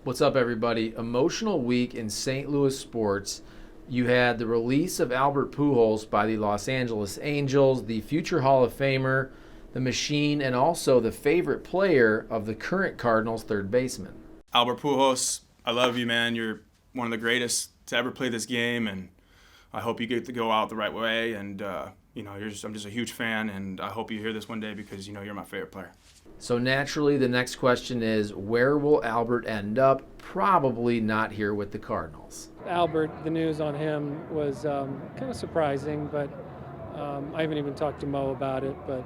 What's up, everybody? Emotional week in St. Louis sports. You had the release of Albert Pujols by the Los Angeles Angels, the future Hall of Famer, the Machine, and also the favorite player of the current Cardinals third baseman. Albert Pujols, I love you, man. You're one of the greatest to ever play this game, and I hope you get to go out the right way. And I'm just a huge fan, and I hope you hear this one day because you're my favorite player. So naturally, the next question is, where will Albert end up? Probably not here with the Cardinals. Albert, the news on him was kind of surprising, but I haven't even talked to Mo about it. But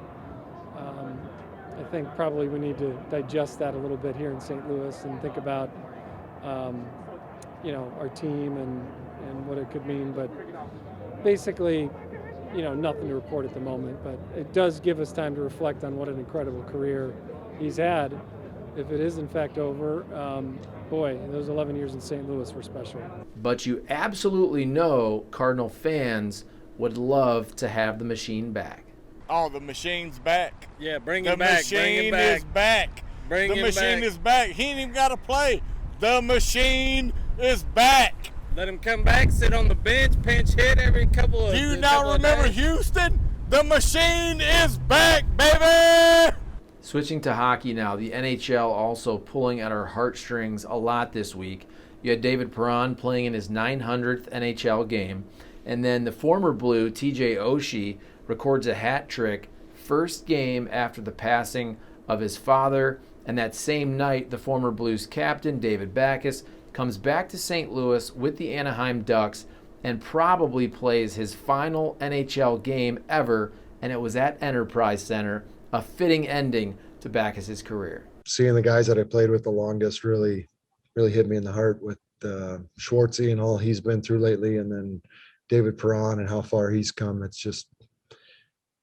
I think probably we need to digest that a little bit here in St. Louis and think about our team and what it could mean. But basically, nothing to report at the moment, but it does give us time to reflect on what an incredible career he's had. If it is in fact over, those 11 years in St. Louis were special. But you absolutely know Cardinal fans would love to have the Machine back. Oh, the Machine's back. Yeah, bring him back. The Machine is back. Bring him back. The Machine is back. He ain't even got to play. The Machine is back. Let him come back, sit on the bench, pinch hit every couple of Do you days. now remember Houston? The Machine is back, baby! Switching to hockey now, the NHL also pulling at our heartstrings a lot this week. You had David Perron playing in his 900th NHL game, and then the former Blue, TJ Oshie, records a hat trick, first game after the passing of his father, and that same night, the former Blues captain, David BACKES, comes back to St. Louis with the Anaheim Ducks and probably plays his final NHL game ever, and it was at Enterprise Center, a fitting ending to Backes' career. Seeing the guys that I played with the longest really hit me in the heart with Schwartzy and all he's been through lately, and then David Perron and how far he's come. It's just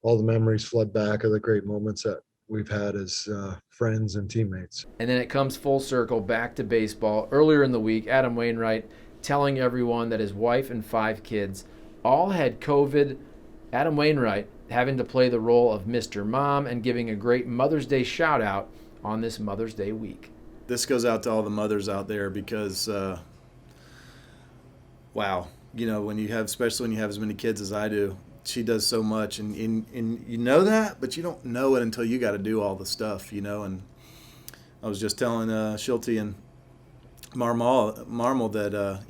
all the memories flood back of the great moments that we've had as friends and teammates. And then it comes full circle back to baseball. Earlier in the week, Adam Wainwright telling everyone that his wife and 5 kids all had COVID. Adam Wainwright having to play the role of Mr. Mom and giving a great Mother's Day shout out on this Mother's Day week. This goes out to all the mothers out there because, wow, especially when you have as many kids as I do, she does so much, and you know that, but you don't know it until you got to do all the stuff, and I was just telling Schulte and Marlow that,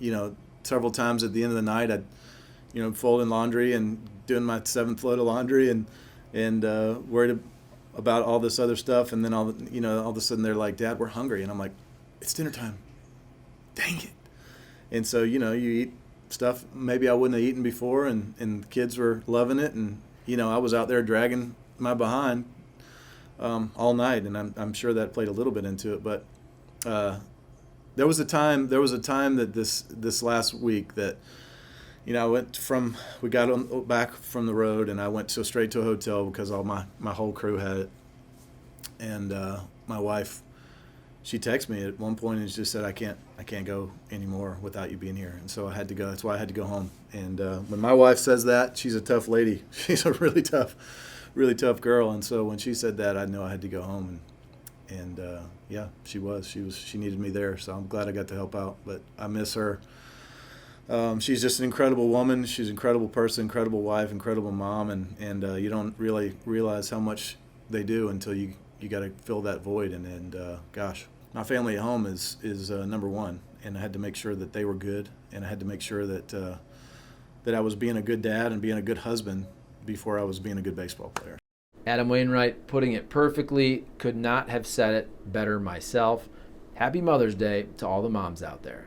several times at the end of the night I'd, folding laundry and doing my 7th load of laundry and worried about all this other stuff, and then all of a sudden they're like, "Dad, we're hungry," and I'm like, "It's dinner time." Dang it. And so, you eat stuff maybe I wouldn't have eaten before, and the kids were loving it, and I was out there dragging my behind all night, and I'm sure that played a little bit into it. But there was a time that this last week that we got back from the road, and I went straight to a hotel because all my whole crew had it, and my wife, she texted me at one point and just said, I can't go anymore without you being here. And so I had to go. That's why I had to go home. And when my wife says that, she's a tough lady. She's a really tough girl. And so when she said that, I knew I had to go home. And yeah, she needed me there. So I'm glad I got to help out. But I miss her. She's just an incredible woman. She's an incredible person, incredible wife, incredible mom. And you don't really realize how much they do until you got to fill that void. And gosh. My family at home is number one, and I had to make sure that they were good, and I had to make sure that I was being a good dad and being a good husband before I was being a good baseball player. Adam Wainwright putting it perfectly. Could not have said it better myself. Happy Mother's Day to all the moms out there.